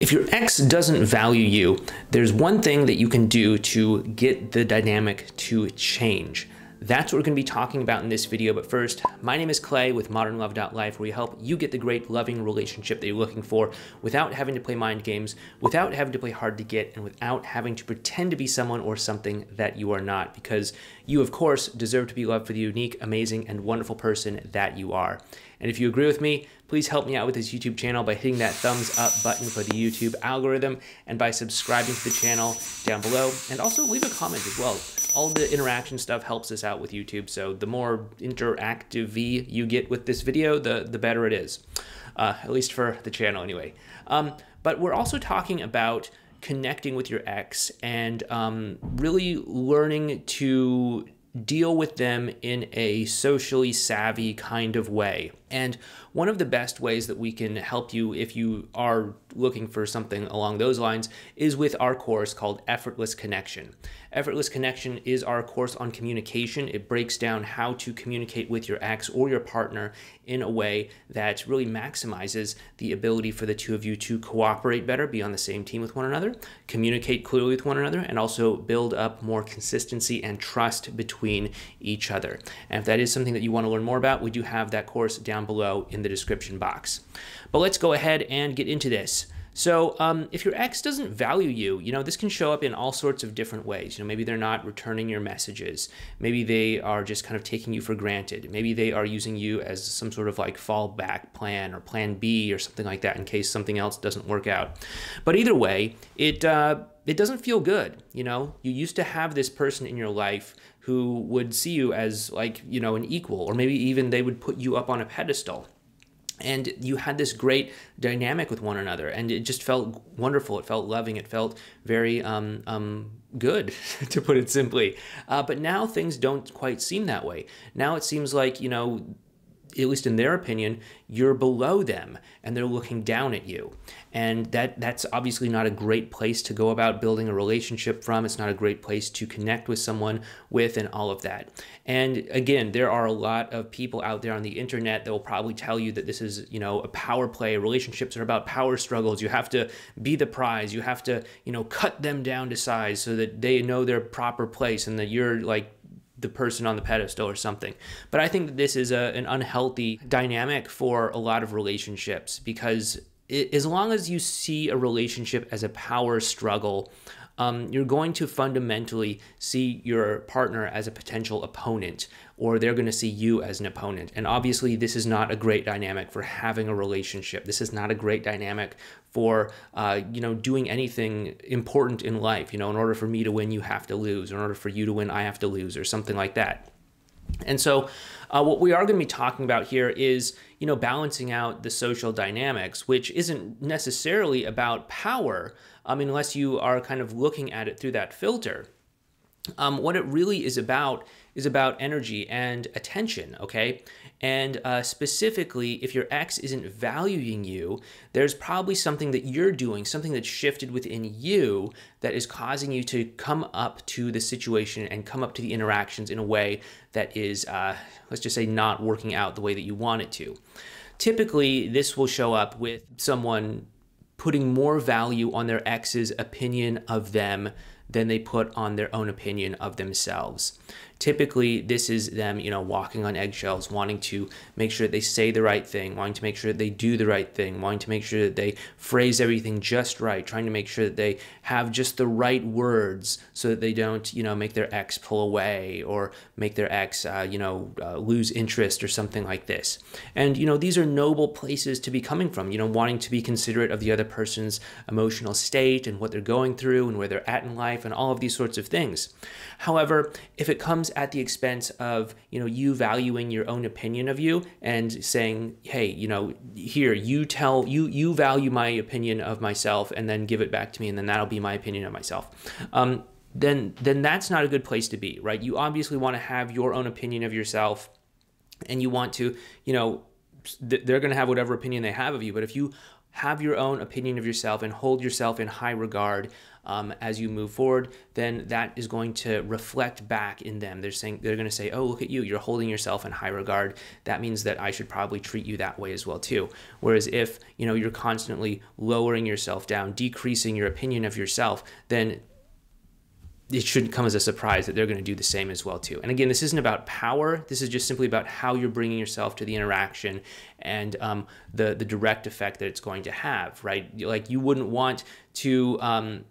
If your ex doesn't value you, there's one thing that you can do to get the dynamic to change. That's what we're going to be talking about in this video. But first, my name is Clay with modernlove.life, where we help you get the great loving relationship that you're looking for without having to play mind games, without having to play hard to get, and without having to pretend to be someone or something that you are not, because you, of course, deserve to be loved for the unique, amazing, and wonderful person that you are. And if you agree with me, please help me out with this YouTube channel by hitting that thumbs up button for the YouTube algorithm and by subscribing to the channel down below. And also leave a comment as well. All the interaction stuff helps us out with YouTube, so the more interactive you get with this video, the better it is. At least for the channel anyway. But we're also talking about connecting with your ex and really learning to deal with them in a socially savvy kind of way. And one of the best ways that we can help you if you are looking for something along those lines is with our course called Effortless Connection. Effortless Connection is our course on communication. It breaks down how to communicate with your ex or your partner in a way that really maximizes the ability for the two of you to cooperate better, be on the same team with one another, communicate clearly with one another, and also build up more consistency and trust between each other. And if that is something that you want to learn more about, we do have that course down below in the description box. But let's go ahead and get into this. So if your ex doesn't value you, this can show up in all sorts of different ways. Maybe they're not returning your messages. Maybe they are just kind of taking you for granted. Maybe they are using you as some sort of like fallback plan or plan B or something like that in case something else doesn't work out. But either way, it doesn't feel good. You used to have this person in your life who would see you as like, an equal, or maybe even they would put you up on a pedestal. And you had this great dynamic with one another, and it just felt wonderful. It felt loving. It felt very good, to put it simply. But now things don't quite seem that way. Now it seems like, at least in their opinion, you're below them and they're looking down at you. And that's obviously not a great place to go about building a relationship from. It's not a great place to connect with someone with and all of that. And again, there are a lot of people out there on the internet that will probably tell you that this is, a power play. Relationships are about power struggles. You have to be the prize. You have to, cut them down to size so that they know their proper place and that you're like the person on the pedestal or something. But I think that this is an unhealthy dynamic for a lot of relationships, because as long as you see a relationship as a power struggle, you're going to fundamentally see your partner as a potential opponent, or they're going to see you as an opponent. And obviously this is not a great dynamic for having a relationship. This is not a great dynamic for, doing anything important in life. In order for me to win, you have to lose. In order for you to win, I have to lose, or something like that. And so what we are going to be talking about here is, balancing out the social dynamics, which isn't necessarily about power, unless you are kind of looking at it through that filter. What it really is about energy and attention, okay? And specifically, if your ex isn't valuing you, there's probably something that you're doing, something that's shifted within you that is causing you to come up to the situation and come up to the interactions in a way that is, let's just say, not working out the way that you want it to. Typically, this will show up with someone putting more value on their ex's opinion of them than they put on their own opinion of themselves. Typically, this is them, walking on eggshells, wanting to make sure that they say the right thing, wanting to make sure that they do the right thing, wanting to make sure that they phrase everything just right, trying to make sure that they have just the right words so that they don't, make their ex pull away or make their ex, lose interest or something like this. And, these are noble places to be coming from, wanting to be considerate of the other person's emotional state and what they're going through and where they're at in life and all of these sorts of things. However, if it comes at the expense of, you valuing your own opinion of you and saying, hey, here, you value my opinion of myself and then give it back to me and then that'll be my opinion of myself. Then that's not a good place to be, right? You obviously want to have your own opinion of yourself and you want to, they're going to have whatever opinion they have of you. But if you have your own opinion of yourself and hold yourself in high regard as you move forward, then that is going to reflect back in them. They're going to say, oh, look at you, you're holding yourself in high regard. That means that I should probably treat you that way as well too. Whereas if, you're constantly lowering yourself down, decreasing your opinion of yourself, then it shouldn't come as a surprise that they're going to do the same as well too. And again, this isn't about power. This is just simply about how you're bringing yourself to the interaction and the direct effect that it's going to have, right? Like you wouldn't want to,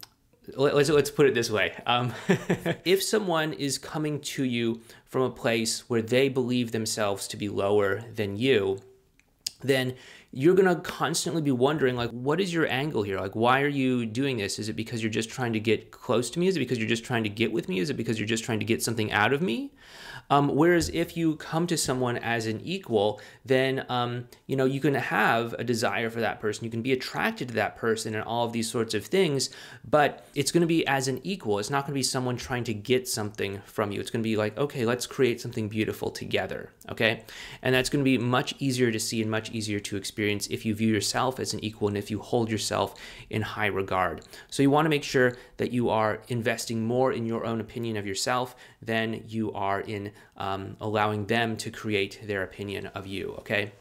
let's put it this way. If someone is coming to you from a place where they believe themselves to be lower than you, then you're going to constantly be wondering, like, what is your angle here? Like, why are you doing this? Is it because you're just trying to get close to me? Is it because you're just trying to get with me? Is it because you're just trying to get something out of me? Whereas if you come to someone as an equal, then, you can have a desire for that person. You can be attracted to that person and all of these sorts of things, but it's going to be as an equal. It's not going to be someone trying to get something from you. It's going to be like, okay, let's create something beautiful together. Okay. And that's going to be much easier to see and much easier to experience if you view yourself as an equal and if you hold yourself in high regard. So you want to make sure that you are investing more in your own opinion of yourself than you are in allowing them to create their opinion of you, okay?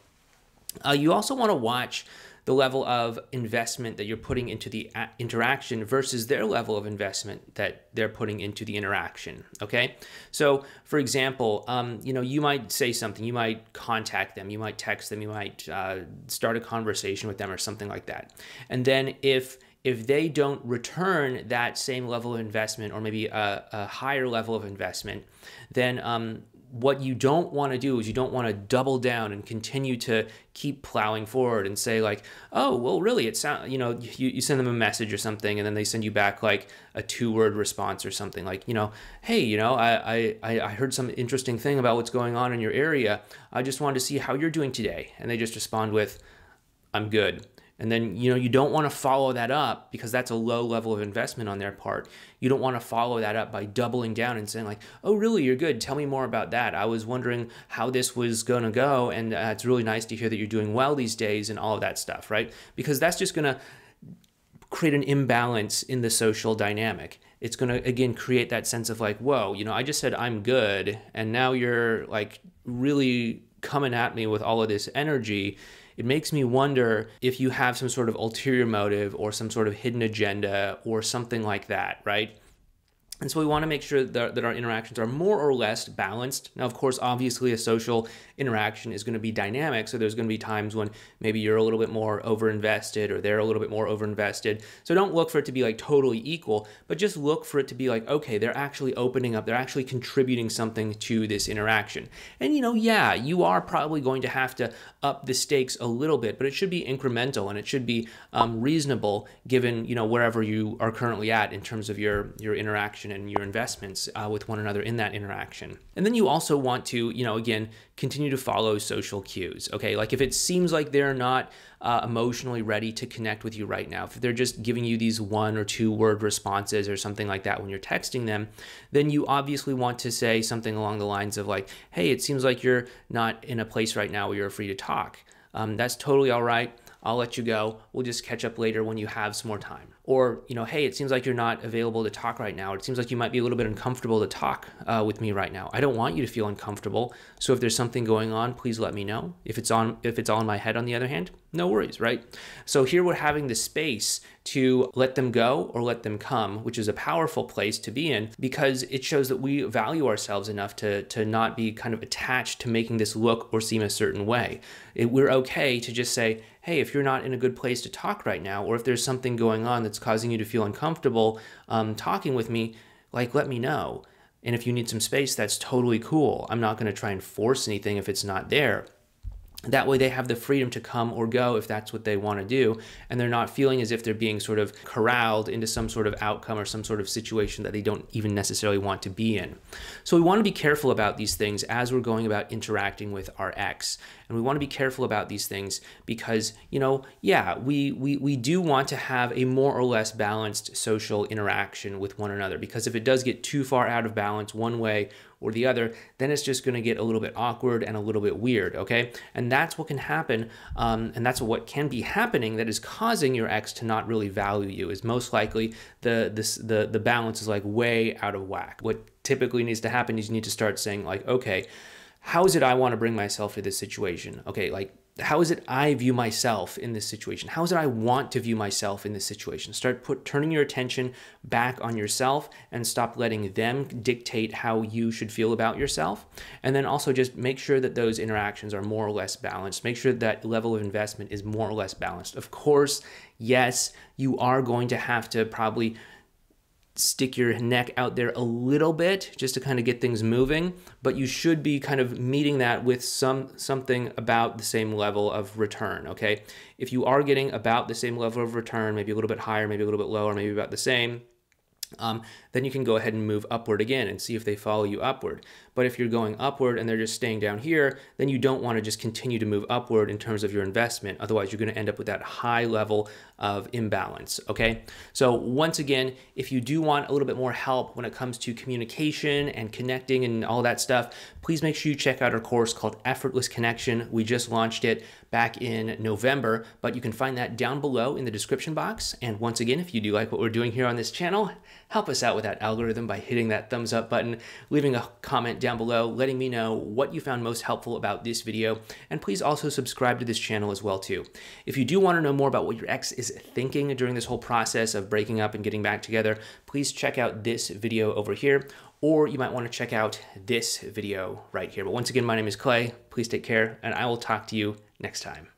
You also want to watch the level of investment that you're putting into the interaction versus their level of investment that they're putting into the interaction, okay? So, for example, you might say something, you might contact them, you might text them, you might start a conversation with them or something like that. And then if they don't return that same level of investment or maybe a higher level of investment, then what you don't want to do is you don't want to double down and continue to keep plowing forward and say like, oh, well, really, it sounds, you send them a message or something and then they send you back like a 2-word response or something like, hey, I heard some interesting thing about what's going on in your area. I just wanted to see how you're doing today. And they just respond with, I'm good. And then, you don't want to follow that up because that's a low level of investment on their part. You don't want to follow that up by doubling down and saying like, oh, really, you're good. Tell me more about that. I was wondering how this was going to go. And it's really nice to hear that you're doing well these days and all of that stuff, right? Because that's just going to create an imbalance in the social dynamic. It's going to, again, create that sense of like, whoa, I just said I'm good. And now you're like really coming at me with all of this energy. It makes me wonder if you have some sort of ulterior motive or some sort of hidden agenda or something like that, right? And so we want to make sure that our interactions are more or less balanced. Now, of course, obviously a social interaction is going to be dynamic. So there's going to be times when maybe you're a little bit more overinvested or they're a little bit more overinvested. So don't look for it to be like totally equal, but just look for it to be like, okay, they're actually opening up. They're actually contributing something to this interaction. And, yeah, you are probably going to have to up the stakes a little bit, but it should be incremental and it should be reasonable given, wherever you are currently at in terms of your interaction and your investments with one another in that interaction. And then you also want to, again, continue to follow social cues, okay? Like if it seems like they're not emotionally ready to connect with you right now, if they're just giving you these 1 or 2 word responses or something like that when you're texting them, then you obviously want to say something along the lines of like, hey, it seems like you're not in a place right now where you're free to talk. That's totally all right. I'll let you go. We'll just catch up later when you have some more time. Or, hey, it seems like you're not available to talk right now. It seems like you might be a little bit uncomfortable to talk with me right now. I don't want you to feel uncomfortable. So if there's something going on, please let me know. If it's all in my head, on the other hand, no worries, right? So here we're having the space to let them go or let them come, which is a powerful place to be in because it shows that we value ourselves enough to not be kind of attached to making this look or seem a certain way. We're okay to just say, hey, if you're not in a good place to talk right now, or if there's something going on that's causing you to feel uncomfortable talking with me, like, let me know. And if you need some space, that's totally cool. I'm not going to try and force anything if it's not there. That way they have the freedom to come or go if that's what they want to do, and they're not feeling as if they're being sort of corralled into some sort of outcome or some sort of situation that they don't even necessarily want to be in. So we want to be careful about these things as we're going about interacting with our ex. And And we want to be careful about these things because, you know, yeah, we do want to have a more or less balanced social interaction with one another, because if it does get too far out of balance one way or the other, then it's just going to get a little bit awkward and a little bit weird, okay? And that's what can happen, and that's what can be happening that is causing your ex to not really value you, is most likely the balance is like way out of whack. What typically needs to happen is you need to start saying like, okay, how is it I want to bring myself to this situation? Okay, like, how is it I view myself in this situation? How is it I want to view myself in this situation? Start turning your attention back on yourself and stop letting them dictate how you should feel about yourself. And then also just make sure that those interactions are more or less balanced. Make sure that level of investment is more or less balanced. Of course, yes, you are going to have to probably stick your neck out there a little bit just to kind of get things moving, but you should be kind of meeting that with something about the same level of return, okay? If you are getting about the same level of return, maybe a little bit higher, maybe a little bit lower, maybe about the same, then you can go ahead and move upward again and see if they follow you upward. But if you're going upward and they're just staying down here, then you don't want to just continue to move upward in terms of your investment. Otherwise, you're going to end up with that high level of imbalance, okay? So once again, if you do want a little bit more help when it comes to communication and connecting and all that stuff, please make sure you check out our course called Effortless Connection. We just launched it back in November, but you can find that down below in the description box. And once again, if you do like what we're doing here on this channel, help us out with that algorithm by hitting that thumbs up button, leaving a comment down below, letting me know what you found most helpful about this video. And please also subscribe to this channel as well too. If you do want to know more about what your ex is thinking during this whole process of breaking up and getting back together, please check out this video over here, or you might want to check out this video right here. But once again, my name is Clay. Please take care, and I will talk to you next time.